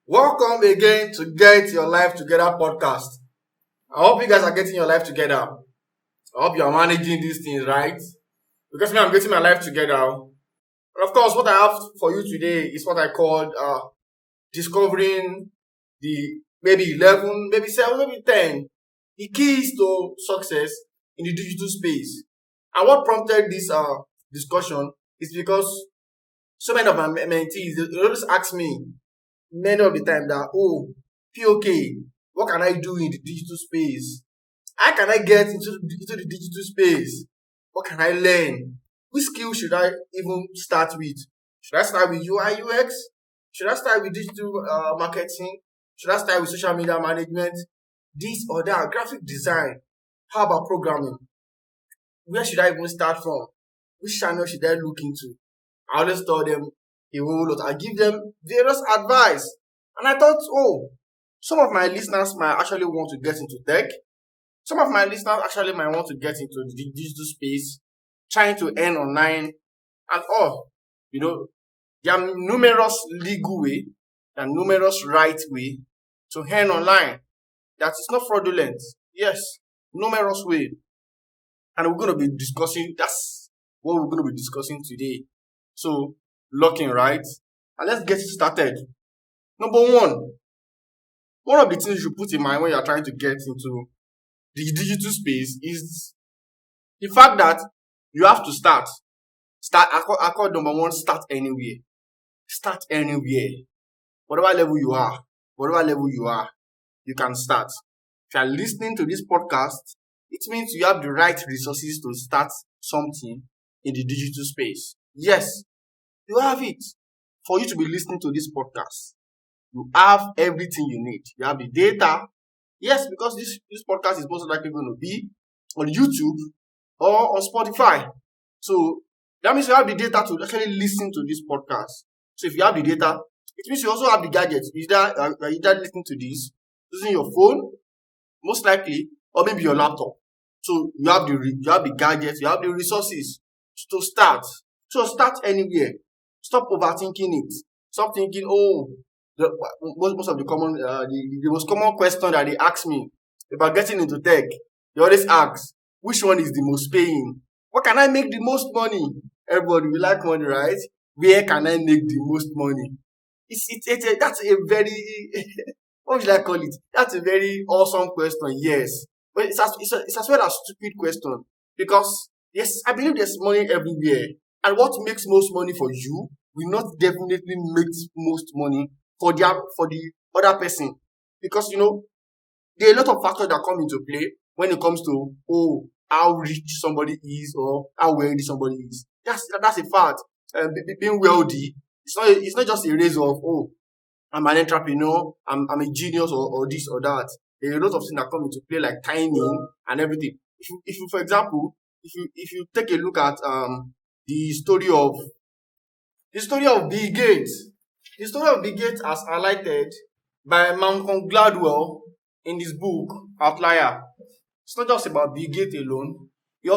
Welcome again to Get Your Life Together podcast. I hope you guys are getting your life together. I hope you are managing these things right. Because me, I'm getting my life together. And of course, what I have for you today is what I called discovering the maybe 11, maybe 7, maybe 10, the keys to success in the digital space. And what prompted this discussion is because so many of my mentees, they always ask me many of the time that, oh, POK, what can I do in the digital space? How can I get into the digital space? What can I learn? Which skill should I even start with? Should I start with UI UX? Should I start with digital marketing? Should I start with social media management? This or that, graphic design. How about programming? Where should I even start from? Which channel should I look into? I always tell them a whole lot. I give them various advice. And I thought, oh, some of my listeners might actually want to get into tech. Some of my listeners actually might want to get into the digital space, trying to earn online and all. You know, there are numerous legal way and numerous right way to earn online that is not fraudulent. Yes, numerous way. And we're going to be discussing, that's what we're going to be discussing today. So, locking, right? And let's get started. Number one of the things you should put in mind when you're trying to get into the digital space is the fact that you have to start. I call number one, start anywhere. Start anywhere. Whatever level you are, you can start. If you are listening to this podcast, it means you have the right resources to start something in the digital space. Yes, you have it. For you to be listening to this podcast, you have everything you need. You have the data. Yes, because this podcast is most likely going to be on YouTube or on Spotify. So that means you have the data to actually listen to this podcast. So if you have the data, it means you also have the gadgets. You're either listening to this using your phone, most likely, or maybe your laptop. So you have the gadgets, you have the resources to start. So start anywhere. Stop overthinking it. Stop thinking, oh, most of the the most common question that they ask me about getting into tech, they always ask, which one is the most paying? What can I make the most money? Everybody, we like money, right? Where can I make the most money? That's a very, what should I call it? That's a very awesome question, yes. But it's as well as stupid question. Because, yes, I believe there's money everywhere. And what makes most money for you will not definitely make most money for the other person. Because, there are a lot of factors that come into play when it comes to, oh, how rich somebody is or how wealthy somebody is. That's a fact. Being wealthy, it's not just a race of, oh, I'm an entrepreneur, I'm a genius or this or that. There are a lot of things that come into play like timing and everything. If you for example, if you take a look at the story of Bill Gates, the story of Bill Gates as highlighted by Malcolm Gladwell in his book Outlier. It's not just about Bill Gates alone. He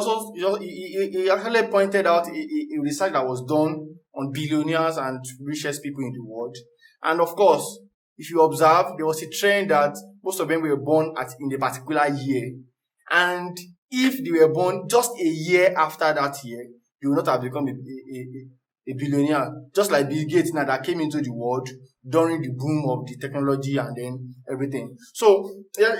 actually pointed out a research that was done on billionaires and richest people in the world. And of course, if you observe, there was a trend that most of them were born in a particular year. And if they were born just a year after that year, they would not have become a billionaire. Just like Bill Gates now that came into the world during the boom of the technology and then everything. So, yeah,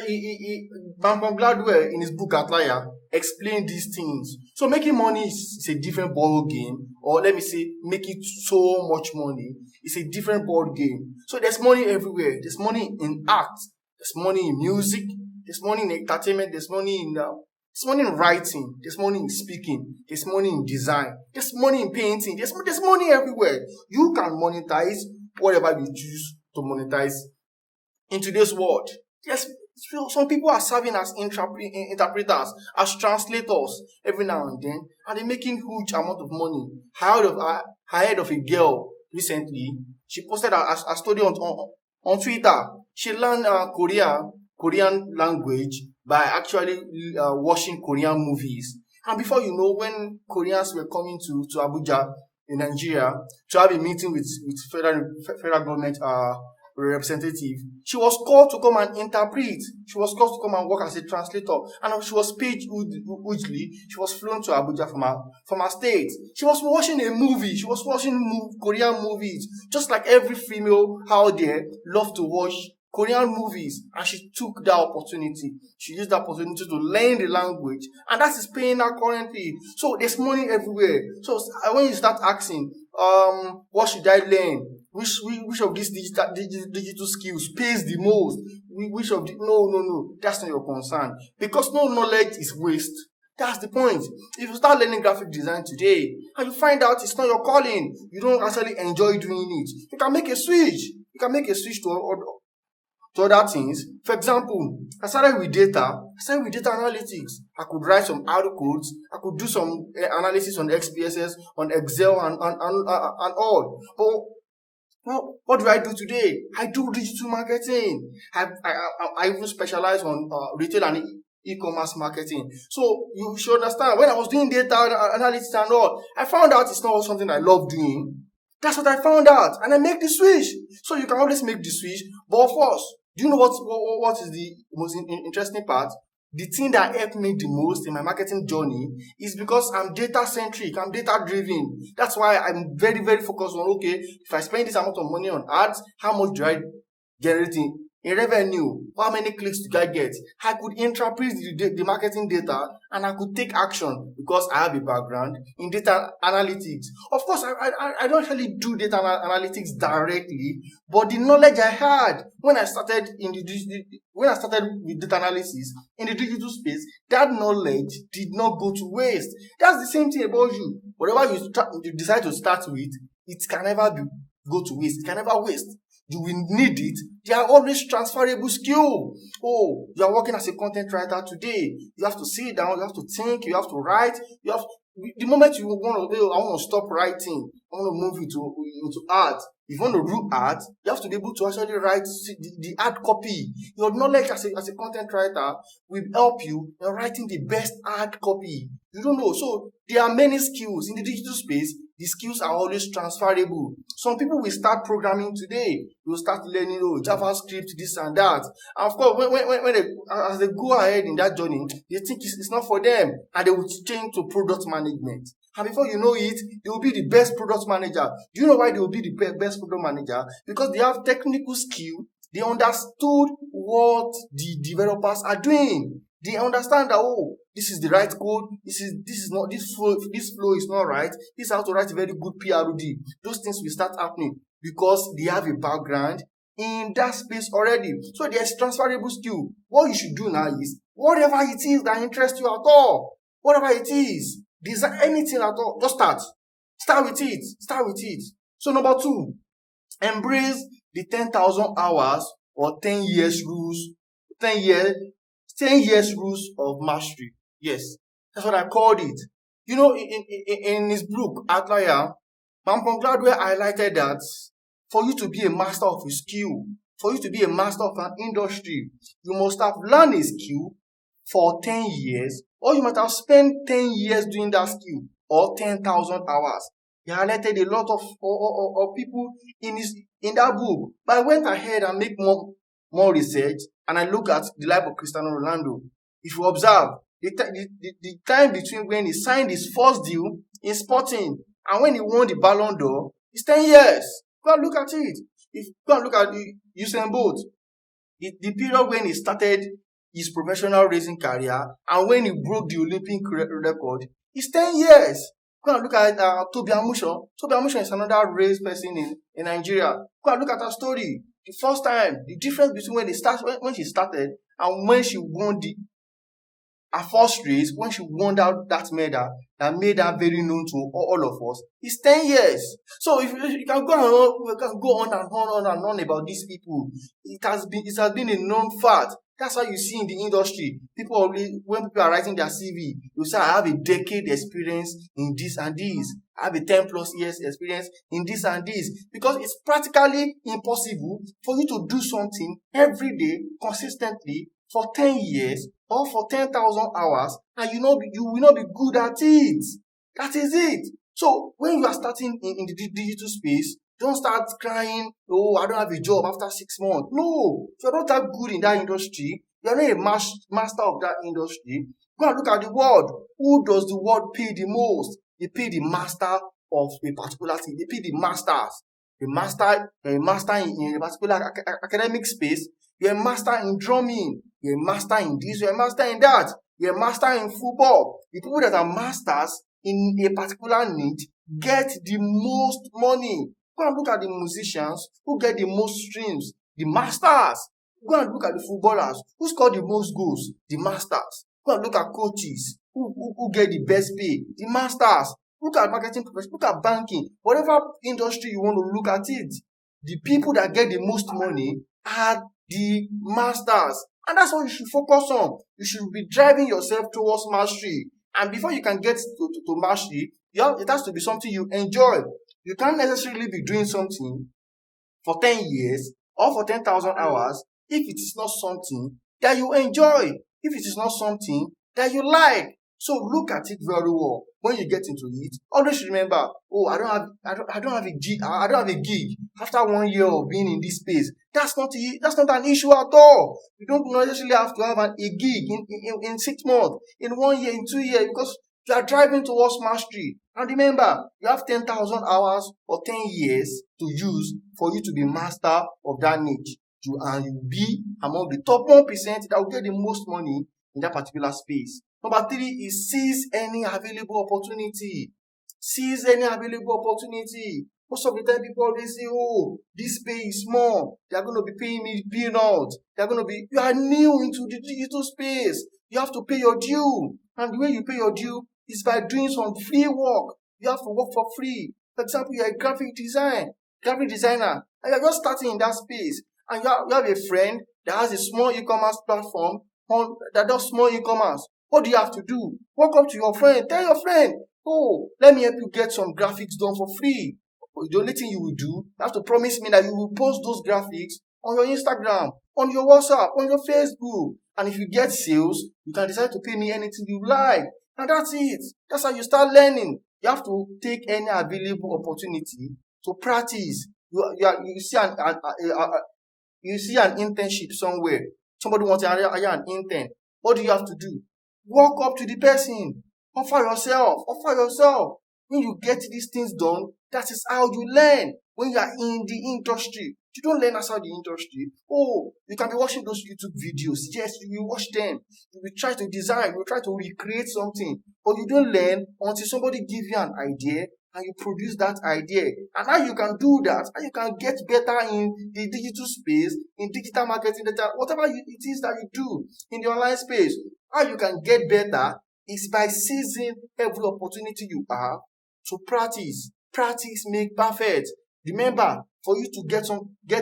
Malcolm Gladwell in his book Outlier explained these things. So making money is a different ball game, or let me say, making so much money is a different ball game. So there's money everywhere. There's money in art. There's money in music. There's money in entertainment. There's money in writing. There's money in speaking. There's money in design. There's money in painting. There's money everywhere. You can monetize whatever you choose to monetize in today's world. Yes, some people are serving as interpreters, as translators every now and they're making huge amount of money. I heard of a girl recently. She posted a story on Twitter. She learned Korean language by actually watching Korean movies. And before you know, when Koreans were coming to Abuja in Nigeria to have a meeting with federal government representative. She was called to come and interpret. She was called to come and work as a translator. And she was paid hugely. She was flown to Abuja from her state. She was watching a movie. She was watching Korean movies. Just like every female out there love to watch Korean movies, and she took that opportunity. She used that opportunity to learn the language, and that is paying her currently. So there's money everywhere. So when you start asking, what should I learn? Which of these digital skills pays the most? Which of the no, that's not your concern, because no knowledge is waste. That's the point. If you start learning graphic design today and you find out it's not your calling, you don't actually enjoy doing it, you can make a switch. You can make a switch to other things. For example, I started with data analytics. I could write some R codes. I could do some analysis on XPSS, on Excel, and all. But what do I do today? I do digital marketing. I even specialize on retail and e-commerce marketing. So you should understand, when I was doing data analytics and all, I found out it's not something I love doing. That's what I found out, and I make the switch. So you can always make the switch, but of course, do you know what is the most interesting part? The thing that helped me the most in my marketing journey is because I'm data-centric, I'm data-driven. That's why I'm very, very focused on, okay, if I spend this amount of money on ads, how much do I generate in revenue? How many clicks do I get? I could interpret the marketing data, and I could take action because I have a background in data analytics. Of course, I don't really do data analytics directly, but the knowledge I had when I started with data analysis in the digital space, that knowledge did not go to waste. That's the same thing about you. Whatever you decide to start with, it can never go to waste. It can never waste. You will need it. They are always transferable skill. Oh, you are working as a content writer today. You have to sit down, you have to think, you have to write. The moment you want to, I want to stop writing, I want to move into art. If you want to do art, you have to be able to actually write the art copy. Your knowledge as a content writer will help you in writing the best art copy. You don't know. So there are many skills in the digital space. The skills are always transferable. Some people will start programming today. They will start learning JavaScript, this and that. And of course, as they go ahead in that journey, they think it's not for them, and they will change to product management. And before you know it, they will be the best product manager. Do you know why they will be the best product manager? Because they have technical skill. They understood what the developers are doing. They understand that, this is the right code. This flow is not right. This is how to write a very good PROD. Those things will start happening because they have a background in that space already. So there's transferable skill. What you should do now is, whatever it is that interests you at all, whatever it is, design anything at all, just start. Start with it. So number 2, embrace the 10,000 hours or 10 years rules, 10 years rules of mastery. Yes, that's what I called it. You know, in his book, Outlier, Malcolm Gladwell highlighted that for you to be a master of a skill, for you to be a master of an industry, you must have learned a skill for 10 years, or you might have spent 10 years doing that skill, or 10,000 hours. He highlighted a lot of people in that book. But I went ahead and make more research, and I look at the life of Cristiano Ronaldo. If you observe, the time between when he signed his first deal in Sporting and when he won the Ballon d'Or is 10 years. Go and look at it. Go and look at Usain Bolt. The period when he started his professional racing career and when he broke the Olympic record is 10 years. Go and look at Tobi Amusan. Tobi Amusan is another race person in Nigeria. Go and look at her story. The first time, the difference between when she started and when she won her first race, when she won that medal that made her very known to all of us, is 10 years. So if you can go on and on about these people, it has been a known fact. That's why you see in the industry, when people are writing their CV, you say, I have a decade experience in this and this. I have a 10 plus years experience in this and this. Because it's practically impossible for you to do something every day, consistently, for 10 years or for 10,000 hours, and you will not be good at it. That is it. So when you are starting in the digital space, Don't start crying, oh, I don't have a job after 6 months. No, if you're not that good in that industry, you're not a master of that industry. Go and look at the world. Who does the world pay the most? They pay the master of a particular thing. They pay the masters. You're a master in a particular academic space. You're a master in drumming. You're a master in this. You're a master in that. You're a master in football. The people that are masters in a particular need get the most money. Go and look at the musicians who get the most streams, the masters. Go and look at the footballers who score the most goals, the masters. Go and look at coaches who get the best pay, the masters. Look at marketing professionals, look at banking, whatever industry you want to look at it. The people that get the most money are the masters. And that's what you should focus on. You should be driving yourself towards mastery. And before you can get to mastery, it has to be something you enjoy. You can't necessarily be doing something for 10 years or for 10,000 hours if it is not something that you enjoy, if it is not something that you like. So look at it very well. When you get into it, always remember, oh, I don't have a gig after 1 year of being in this space. That's not an issue at all. You don't necessarily have to have a gig in 6 months, in 1 year, in 2 years, because you are driving towards mastery. And remember, you have 10,000 hours or 10 years to use for you to be master of that niche. And you will be among the top 1% that will get the most money in that particular space. Number 3 is seize any available opportunity. Seize any available opportunity. Most of the time people always say, oh, this pay is small. They are going to be paying me peanuts. You are new into the digital space. You have to pay your due. And the way you pay your due is by doing some free work. You have to work for free. For example, you are a graphic designer, and you're just starting in that space. And you have a friend that has a small e-commerce platform that does small e-commerce. What do you have to do? Walk up to your friend, tell your friend, oh, let me help you get some graphics done for free. The only thing you will do, you have to promise me that you will post those graphics on your Instagram, on your WhatsApp, on your Facebook. And if you get sales, you can decide to pay me anything you like. And that's it. That's how you start learning. You have to take any available opportunity to practice. You see an internship somewhere. Somebody wants to hire an intern. What do you have to do? Walk up to the person. Offer yourself. When you get these things done, that is how you learn. When you are in the industry, you don't learn outside the industry. Oh, you can be watching those YouTube videos. Yes, you will watch them. You will try to design. You will try to recreate something. But you don't learn until somebody gives you an idea and you produce that idea. And how you can do that, how you can get better in the digital space, in digital marketing, whatever it is that you do in the online space, how you can get better is by seizing every opportunity you have to practice. Practice make perfect. Remember, for you to get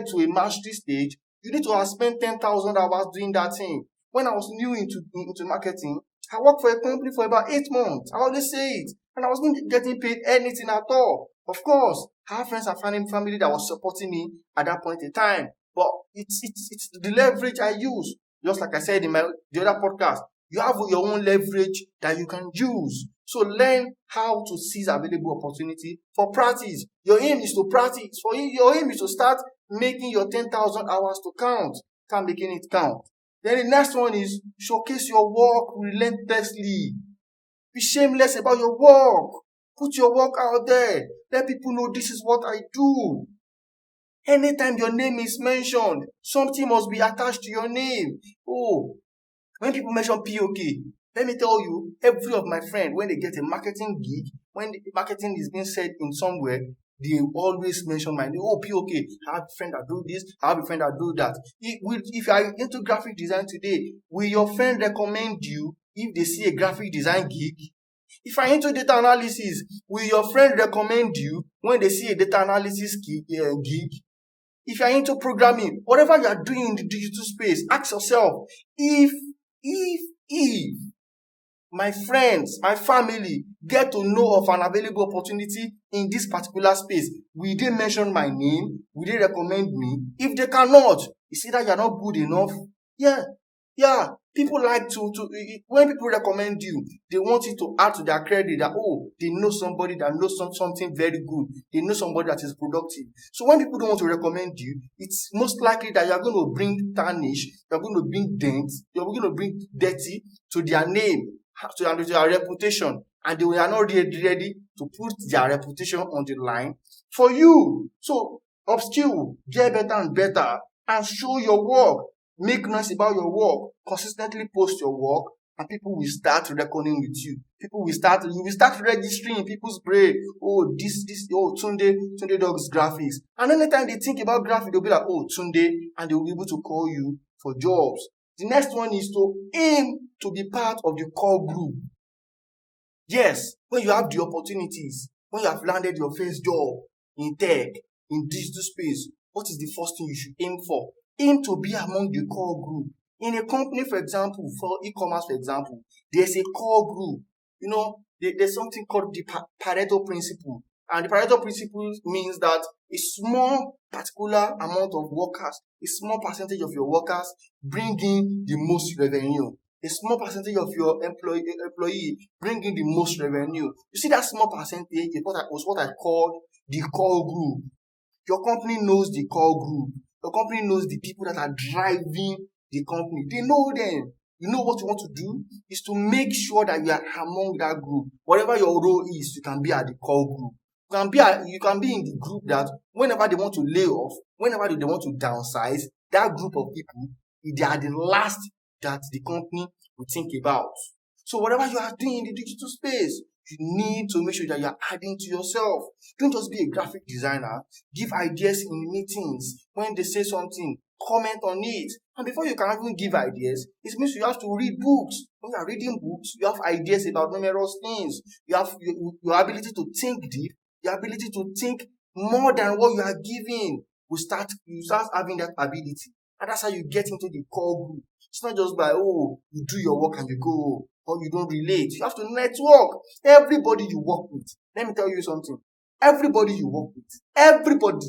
to a mastery stage, you need to have spent 10,000 hours doing that thing. When I was new into marketing, I worked for a company for about 8 months. I always say it. And I wasn't getting paid anything at all. Of course, I have friends and family that was supporting me at that point in time. But it's the leverage I use. Just like I said in the other podcast, you have your own leverage that you can use. So learn how to seize available opportunity for practice. Your aim is to practice. Your aim is to start making your 10,000 hours to count. Start making it count. Then the next one is showcase your work relentlessly. Be shameless about your work. Put your work out there. Let people know this is what I do. Anytime your name is mentioned, something must be attached to your name. Oh, when people mention POK, let me tell you, every of my friends, when they get a marketing gig, when the marketing is being said in somewhere, they always mention my name. Oh, POK, I have a friend that do this, I have a friend that do that. If you are into graphic design today, will your friend recommend you if they see a graphic design gig? If you are into data analysis, will your friend recommend you when they see a data analysis gig? If you are into programming, whatever you are doing in the digital space, ask yourself, if my friends, my family get to know of an available opportunity in this particular space, will they mention my name? Will they recommend me? If they cannot, it's either you are not good enough. Yeah, Yeah, people like to when people recommend you, they want you to add to their credit that oh, they know somebody that knows something very good. They know somebody that is productive. So when people don't want to recommend you, it's most likely that you're going to bring tarnish, you're going to bring dent, you're going to bring dirty to their name, to their reputation, and they are not ready to put their reputation on the line for you. So upskill, get better and better, and show your work. Make noise about your work. Consistently post your work, and people will start reckoning with you. You will start registering in people's brain. Oh, oh, Tunde does graphics. And anytime they think about graphics, they'll be like, oh, Tunde, and they will be able to call you for jobs. The next one is to aim to be part of the core group. Yes, when you have the opportunities, when you have landed your first job in tech, in digital space, what is the first thing you should aim for? Aim to be among the core group. In a company, for example, for e-commerce, for example, there's a core group. There's something called the Pareto principle. And the Pareto principle means that a small particular amount of workers, a small percentage of your workers bring in the most revenue. A small percentage of your employee bring in the most revenue. You see, that small percentage was what I called the core group. Your company knows the core group. Your company knows the people that are driving the company. They know them. You know what you want to do is to make sure that you are among that group. Whatever your role is, you can be at the core group. You can be in the group that whenever they want to lay off, whenever they want to downsize, that group of people, they are the last that the company will think about. So whatever you are doing in the digital space, you need to make sure that you are adding to yourself. Don't just be a graphic designer. Give ideas in meetings. When they say something, comment on it. And before you can even give ideas, it means you have to read books. When you are reading books, you have ideas about numerous things. You have your ability to think deep, your ability to think more than what you are giving. You start having that ability. And that's how you get into the core group. It's not just by, oh, you do your work and you go, or you don't relate. You have to network. Everybody you work with, let me tell you something. Everybody you work with, everybody,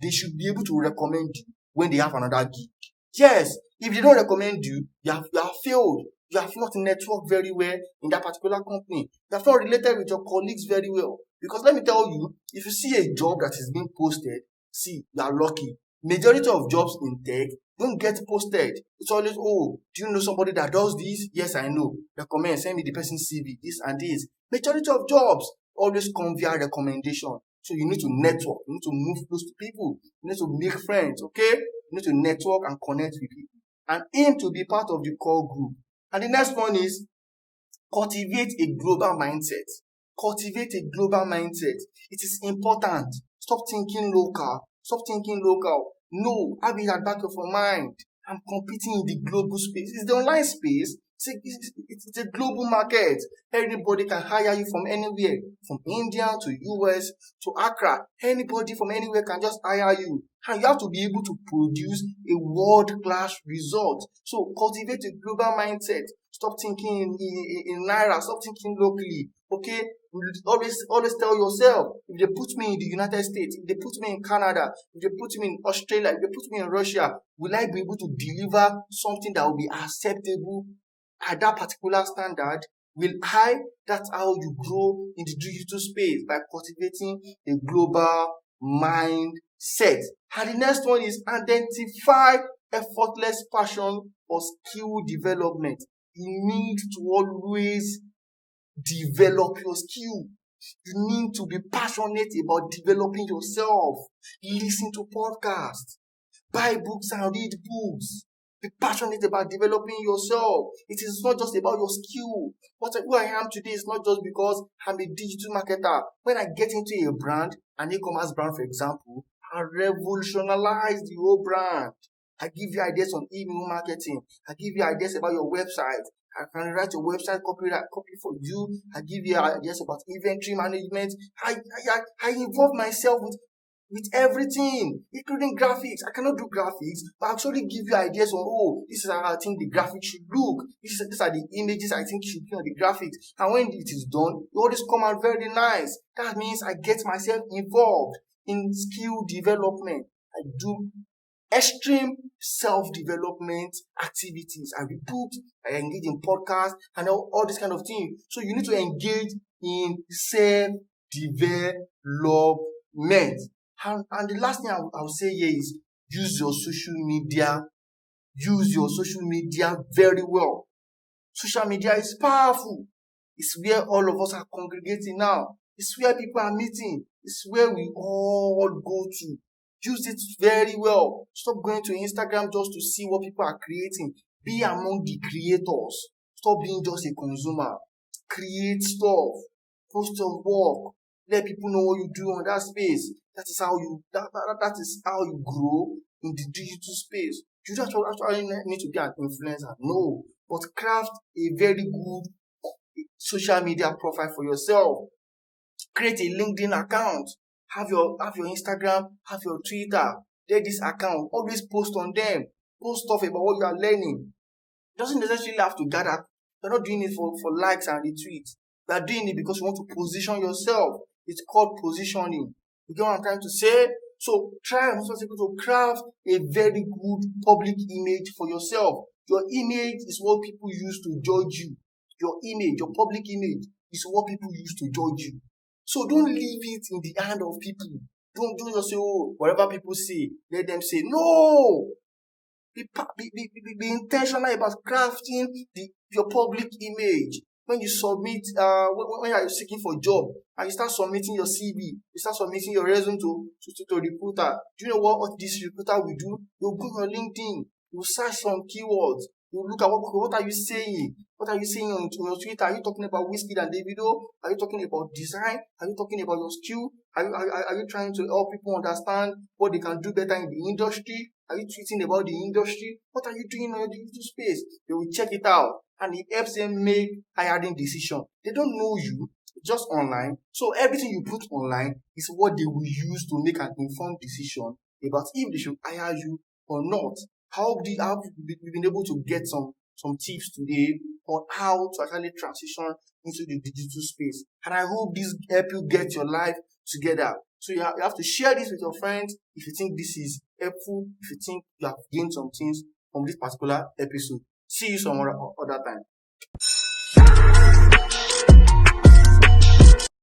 they should be able to recommend you when they have another gig. Yes, if they don't recommend you, you have failed. You have not networked very well in that particular company. You have not related with your colleagues very well. Because let me tell you, if you see a job that is being posted, see, you are lucky. Majority of jobs in tech don't get posted. It's always, oh, do you know somebody that does this? Yes, I know. Recommend, send me the person's CV, this and this. Majority of jobs always come via recommendation. So you need to network. You need to move close to people. You need to make friends, okay? You need to network and connect with people. And aim to be part of the core group. And the next one is cultivate a global mindset. Cultivate a global mindset. It is important. Stop thinking local. Stop thinking local. No, have it at back of your mind. I'm competing in the global space. It's the online space. It's a global market. Everybody can hire you from anywhere, from India to US to Accra. Anybody from anywhere can just hire you. And you have to be able to produce a world-class result. So cultivate a global mindset. Stop thinking in Naira. Stop thinking locally. Okay? Always tell yourself, if they put me in the United States, if they put me in Canada, if they put me in Australia, if they put me in Russia, will I be able to deliver something that will be acceptable at that particular standard? That's how you grow in the digital space, by cultivating a global mindset. And the next one is identify effortless passion or skill development. You need to always develop your skill. You need to be passionate about developing yourself. Listen to podcasts, buy books and read books. Be passionate about developing yourself. It is not just about your skill. Who I am today is not just because I'm a digital marketer. When I get into a brand, an e-commerce brand, for example, I revolutionize the whole brand. I give you ideas on email marketing. I give you ideas about your website. I can write your website copy for you. I give you ideas about inventory management. I involve myself with everything, including graphics. I cannot do graphics, but I actually give you ideas on, this is how I think the graphics should look. These are the images I think should be on the graphics. And when it is done, it always come out very nice. That means I get myself involved in skill development. I do extreme self-development activities. I engage in podcasts and all this kind of thing. So you need to engage in self-development. And the last thing I will say here is use your social media. Use your social media very well. Social media is powerful. It's where all of us are congregating now. It's where people are meeting. It's where we all go to. Use it very well. Stop going to Instagram just to see what people are creating. Be among the creators. Stop being just a consumer. Create stuff. Post your work. Let people know what you do on that space. That is how you grow in the digital space. You don't actually need to be an influencer. No. But craft a very good social media profile for yourself. Create a LinkedIn account. Have your Instagram, have your Twitter. Get this account. Always post on them. Post stuff about what you are learning. It doesn't necessarily have to gather. You're not doing it for likes and retweets. You are doing it because you want to position yourself. It's called positioning. You get what I'm trying to say? So try and also to craft a very good public image for yourself. Your image is what people use to judge you. Your image, your public image is what people use to judge you. So don't leave it in the hand of people. Don't just say, oh, whatever people say, let them say. No! Be intentional about crafting your public image. When you submit, when you are seeking for a job and you start submitting your CV, you start submitting your resume to recruiter. Do you know what this recruiter will do? You'll go on LinkedIn, you'll search some keywords, you look at what are you saying? What are you saying on your Twitter? Are you talking about Wizkid and Davido? Are you talking about design? Are you talking about your skill? Are you trying to help people understand what they can do better in the industry? Are you tweeting about the industry? What are you doing on your digital space? They will check it out and it helps them make hiring decision. They don't know you, just online. So everything you put online is what they will use to make an informed decision about if they should hire you or not. How have you been able to get some tips today on how to actually transition into the digital space? And I hope this help you get your life together. So you have to share this with your friends if you think this is helpful, if you think you have gained some things from this particular episode. See you some other time.